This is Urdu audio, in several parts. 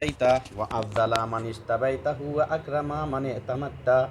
وأفضل من اجتبيته وأكرم من ائتمنته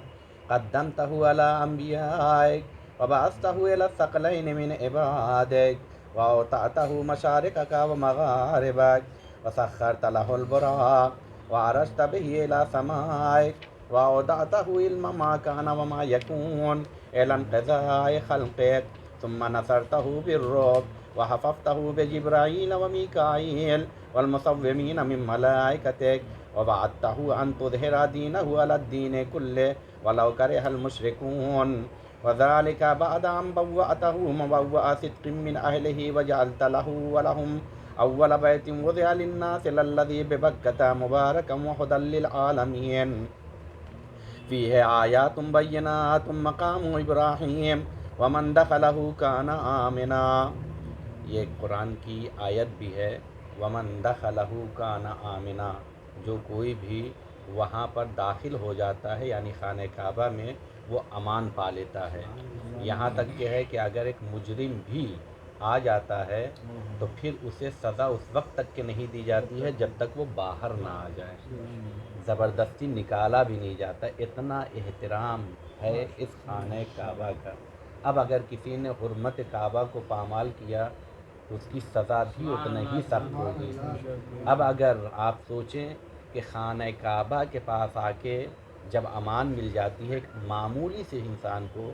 قدمته على أنبيائك وبعثته إلى الثقلين من عبادك وأوطأته مشارقك ومغاربك وسخرت له البراق وعرجت به إلى سمائك وأودعته علم ما كان وما يكون إلى انقضاء خلقك ثم نصرته بالرعب وحفظته بجبرائيل وميكائيل والمصومين من ملائكتك ووعدته أن تظهر دينه على الدين كله ولو كره المشركون وذلك بعد أن بوأته مبوأ صدق من أهله وجعلت له ولهم أول بيت وضع للناس للذي ببكة مباركا وهدى للعالمين فيه آيات بينات مقام إبراهيم ومن دخله كان آمنا. یہ قرآن کی آیت بھی ہے، ومن دخلہ کان آمنا، جو کوئی بھی وہاں پر داخل ہو جاتا ہے یعنی خانہ کعبہ میں وہ امان پا لیتا ہے. یہاں تک کہ ہے کہ اگر ایک مجرم بھی آ جاتا ہے تو پھر اسے سزا اس وقت تک کہ نہیں دی جاتی ہے جب تک وہ باہر نہ آ جائے، زبردستی نکالا بھی نہیں جاتا. اتنا احترام ہے اس خانہ کعبہ کا. اب اگر کسی نے حرمت کعبہ کو پامال کیا تو اس کی سزا بھی اتنا ہی سخت ہوگی. اب اگر آپ سوچیں کہ خانہ کعبہ کے پاس آ کے جب امان مل جاتی ہے ایک معمولی سے انسان کو،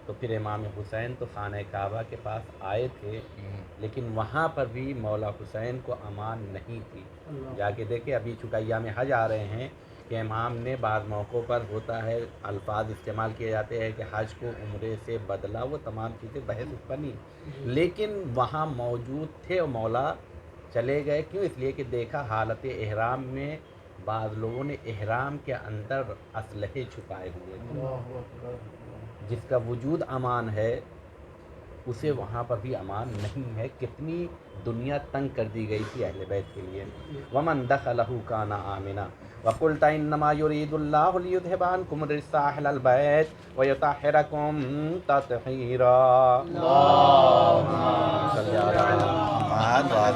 تو پھر امام حسین تو خانہ کعبہ کے پاس آئے تھے لیکن وہاں پر بھی مولا حسین کو امان نہیں تھی. جا کے دیکھیں، ابھی چونکہ ایام حج آ رہے ہیں کہ امام نے بعض موقعوں پر ہوتا ہے الفاظ استعمال کیے جاتے ہیں کہ حج کو عمرے سے بدلا، وہ تمام چیزیں بحث اس پر نہیں، لیکن وہاں موجود تھے اور مولا چلے گئے. کیوں؟ اس لیے کہ دیکھا حالت احرام میں بعض لوگوں نے احرام کے اندر اسلحے چھپائے ہوئے تھے. جس کا وجود امان ہے اسے وہاں پر بھی امان نہیں ہے. کتنی دنیا تنگ کر دی گئی تھی اہل بیت کے لیے. ومن دخلہ کان آمنا وقلت انما يريد الله ليذهب عنكم الرجس اهل البيت ويطهركم تطهيرا. اللهم صل على محمد.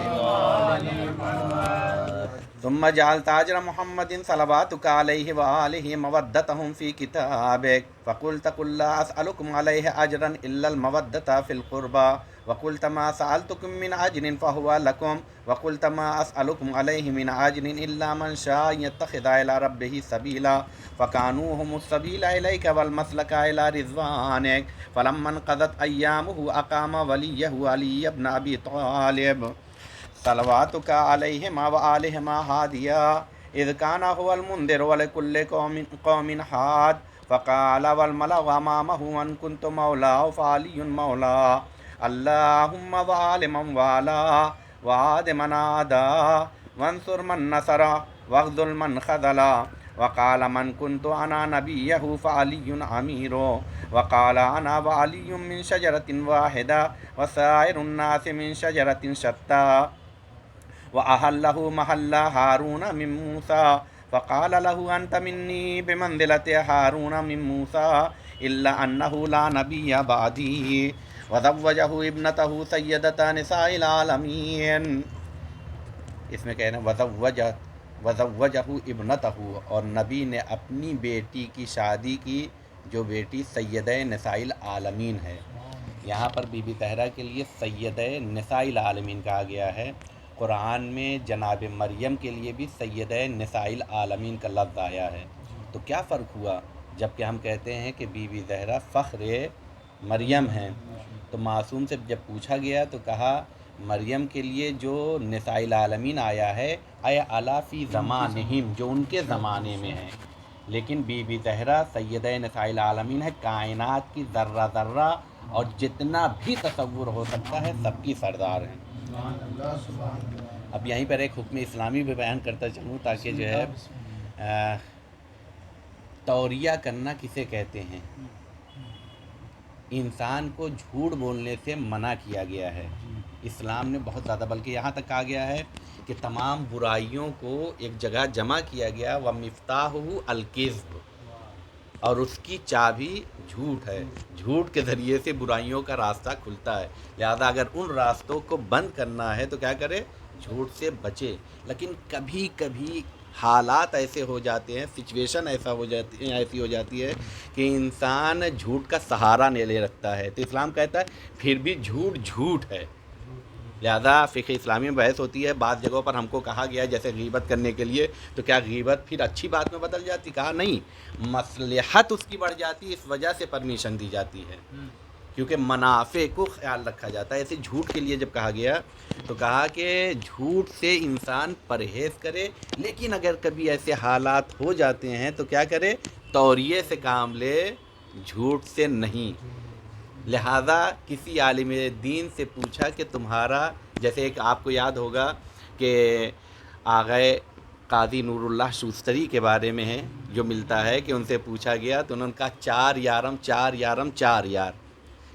ثم جعلت أجر محمد صلواتك عليه وآله مودتهم في كتابك فقلت قل لا أسألكم عليه أجرا إلا المودة في القربى وقلت ما سألتكم من أجر فهو لكم وقلت ما أسألكم عليه من أجر إلا من شاء يتخذ إلى ربه سبيلا فكانوا هم السبيل إليك والمسلك إلى رضوانك فلما انقضت أيامه أقام وليه علي بن أبي طالب صلواتك عليهما وآلهما هاديا إذ كان هو المنذر ولكل قوم حاد فقال والملأ أمامه أن كنت مولاه فعلي مولاه اللهم وآل من والاه وعاد من عاداه وانصر من نصر واخذل من خذل. وقال من كنت أنا نبيه فعلي أميره وقال أنا وعلي من شجرة واحدة وسائر الناس من شجرة شتى. وأهله محل هارون من موسى فقال له أنت مني بمنزلة هارون من موسى إلا أنه لا نبي بعدي وزوجه ابنته سيدة نساء العالمين. اس میں کہنا وزوجہ ابنتہ، اور نبی نے اپنی بیٹی کی شادی کی جو بیٹی سیدہ نساء العالمین ہے. یہاں پر بی بی طاہرہ کے لیے سیدہ نساء العالمین کہا گیا ہے. قرآن میں جناب مریم کے لیے بھی سیدہ نساء العالمین کا لفظ آیا ہے. تو کیا فرق ہوا جب کہ ہم کہتے ہیں کہ بی بی زہرا فخر مریم ہیں، تو معصوم سے جب پوچھا گیا تو کہا مریم کے لیے جو نساء العالمین آیا ہے اے الا فی زمانہم، جو ان کے زمانے میں ہے، لیکن بی بی زہرا سیدہ نساء العالمین ہے، کائنات کی ذرہ ذرہ اور جتنا بھی تصور ہو سکتا ہے سب کی سردار ہیں. اب یہیں پر ایک حکم اسلامی بھی بیان کرتا چلوں تاکہ جو ہے توریہ کرنا کسے کہتے ہیں. انسان کو جھوٹ بولنے سے منع کیا گیا ہے اسلام نے بہت زیادہ، بلکہ یہاں تک کہا گیا ہے کہ تمام برائیوں کو ایک جگہ جمع کیا گیا وَمِفْتَاحُهُ الْكِذْبُ، اور اس کی چابی جھوٹ ہے. جھوٹ کے ذریعے سے برائیوں کا راستہ کھلتا ہے. لہذا اگر ان راستوں کو بند کرنا ہے تو کیا کرے؟ جھوٹ سے بچے. لیکن کبھی کبھی حالات ایسے ہو جاتے ہیں، سچویشن ایسی ہو جاتی ہے کہ انسان جھوٹ کا سہارا نہیں لے رکھتا ہے، تو اسلام کہتا ہے پھر بھی جھوٹ جھوٹ ہے۔ لہذا فقہ اسلامی میں بحث ہوتی ہے، بعض جگہوں پر ہم کو کہا گیا جیسے غیبت کرنے کے لیے، تو کیا غیبت پھر اچھی بات میں بدل جاتی؟ کہا نہیں، مصلحت اس کی بڑھ جاتی، اس وجہ سے پرمیشن دی جاتی ہے، کیونکہ منافع کو خیال رکھا جاتا ہے۔ ایسے جھوٹ کے لیے جب کہا گیا تو کہا کہ جھوٹ سے انسان پرہیز کرے، لیکن اگر کبھی ایسے حالات ہو جاتے ہیں تو کیا کرے؟ توریے سے کام لے، جھوٹ سے نہیں۔ لہذا کسی عالم دین سے پوچھا کہ تمہارا، جیسے ایک آپ کو یاد ہوگا کہ آغائے قاضی نور اللہ شوستری کے بارے میں ہے جو ملتا ہے کہ ان سے پوچھا گیا تو انہوں نے کہا 4 یارم 4 یارم 4 یار،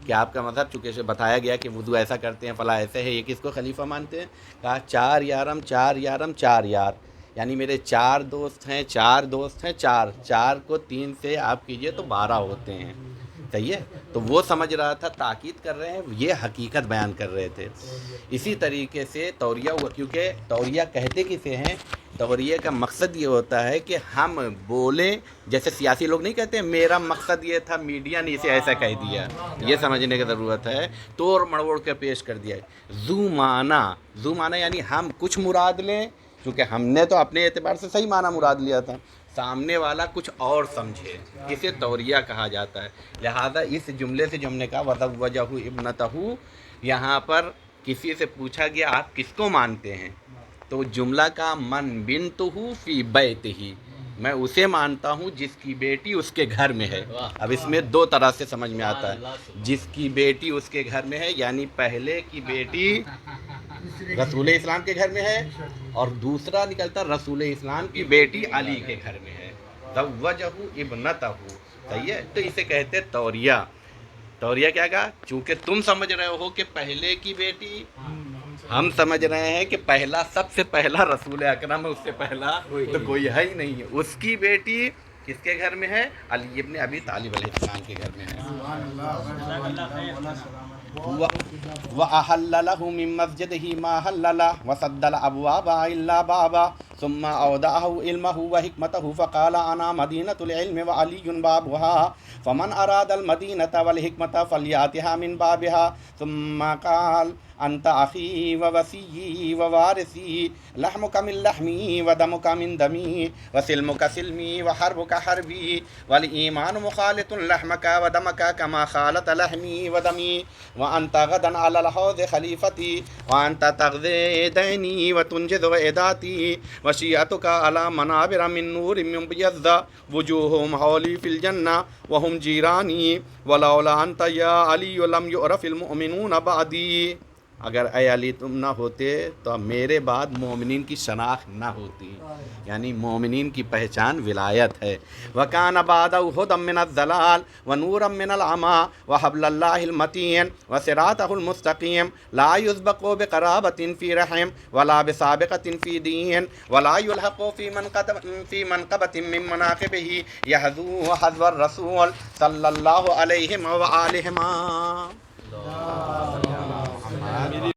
کہ آپ کا مذہب چونکہ بتایا گیا کہ وضو ایسا کرتے ہیں فلاں ایسے ہے، یہ کس کو خلیفہ مانتے ہیں؟ کہا 4 یارم 4 یارم 4 یار، یعنی میرے 4 دوست ہیں 4 دوست ہیں 4 کو 3 سے آپ کیجئے تو 12 ہوتے ہیں، صحیح ہے؟ تو وہ سمجھ رہا تھا، تاکید کر رہے ہیں، یہ حقیقت بیان کر رہے تھے۔ اسی طریقے سے توریہ ہوا، کیونکہ توریہ کہتے کسے ہیں؟ توریہ کا مقصد یہ ہوتا ہے کہ ہم بولیں، جیسے سیاسی لوگ نہیں کہتے میرا مقصد یہ تھا، میڈیا نے اسے ایسا کہہ دیا، یہ سمجھنے کی ضرورت ہے، توڑ مڑوڑ کے پیش کر دیا۔ ذو معنی یعنی ہم کچھ مراد لیں، کیونکہ ہم نے تو اپنے اعتبار سے صحیح معنی مراد لیا تھا، سامنے والا کچھ اور سمجھے، اسے توریہ کہا جاتا ہے۔ لہذا اس جملے سے جو ہم نے کہا وَزَوَّجَهُ ابْنَتَهُ، یہاں پر کسی سے پوچھا گیا آپ کس کو مانتے ہیں، تو جملہ کا من بنتہ فی بیتہ، میں اسے مانتا ہوں جس کی بیٹی اس کے گھر میں ہے۔ اب اس میں 2 طرح سے سمجھ میں آتا ہے، جس کی بیٹی اس کے گھر میں ہے یعنی پہلے کی بیٹی رسول اسلام کے گھر میں ہے، اور دوسرا نکلتا رسول اسلام کی بیٹی علی کے گھر میں ہے، زوجہ ابنتہ، صحیح ہے؟ تو اسے کہتے توریہ۔ توریہ کیا کہا؟ چونکہ تم سمجھ رہے ہو کہ پہلے کی بیٹی، ہم سمجھ رہے ہیں کہ پہلا سب سے پہلا رسول اکرم ہے، اس سے پہلا تو کوئی ہے ہی نہیں ہے، اس کی بیٹی کس کے گھر میں ہے؟ علی ابن ابی طالب علیہ السلام کے گھر میں ہے۔ وَأَحَلَّ لَهُ مِن مَسْجِدِهِ مَا حَلَّ لَهُ وَسَدَّ الْأَبْوَابَ إِلَّا بَابًا ثُمَّ أَوْدَعَهُ عِلْمَهُ وَحِكْمَتَهُ فَقَالَ أَنَا مَدِينَةُ الْعِلْمِ وَعَلِيٌّ بَابُهَا فَمَنْ أَرَادَ الْمَدِينَةَ وَالْحِكْمَةَ فَلْيَأْتِهَا مِنْ بَابِهَا ثُمَّ قَالَ أَنْتَ أَخِي وَوَصِيِّي وَوَارِثِي لَحْمُكَ مِنْ لَحْمِي وَدَمُكَ مِنْ دَمِي وَسِلْمُكَ سِلْمِي وَحَرْبُكَ حَرْبِي وَالْإِيمَانُ مُخَالِطٌ لَحْمَكَ وَدَمَكَ كَمَا خَالَطَ لَحْمِي وَدَمِي وَأَنْتَ غَدًا عَلَى الْحَوْضِ خَلِيفَتِي وَأَنْتَ تَقْضِي دَيْنِي وَتُنْجِزُ عِدَاتِي وَشِيعَتُكَ عَلَى مَنَابِرَ مِنْ نُورٍ مُبْيَضَّةٍ وُجُوهُهُمْ حَوْلِي فِي الْجَنَّةِ وَهُمْ جِيرَانِي وَلَوْلَا أَنْتَ يَا عَلِيُّ لَمْ يُعْرَفِ الْمُؤْمِنُونَ بَعْدِي، اگر اے علی تم نہ ہوتے تو میرے بعد مومنین کی شناخت نہ ہوتی، یعنی مومنین کی پہچان ولایت ہے۔ وَكَانَ بَعْدَهُ هُدًى مِّنَ الضَّلَالِ وَنُورًا مِّنَ الْعَمَىٰ وَحَبْلَ اللَّهِ الْمَتِينَ وَصِرَاطَهُ الْمُسْتَقِيمَ لَا يُسْبَقُ بِقَرَابَةٍ فِي رَحِمٍ وَلَا بِسَابِقَةٍ فِي دِينٍ وَلَا يُلْحَقُ فِي مَنْقَبَةٍ مِّن مَنَاقِبِهِ يَحْذُو حَذْوَ الرَّسُولِ صلی اللہ علیہ وآلہ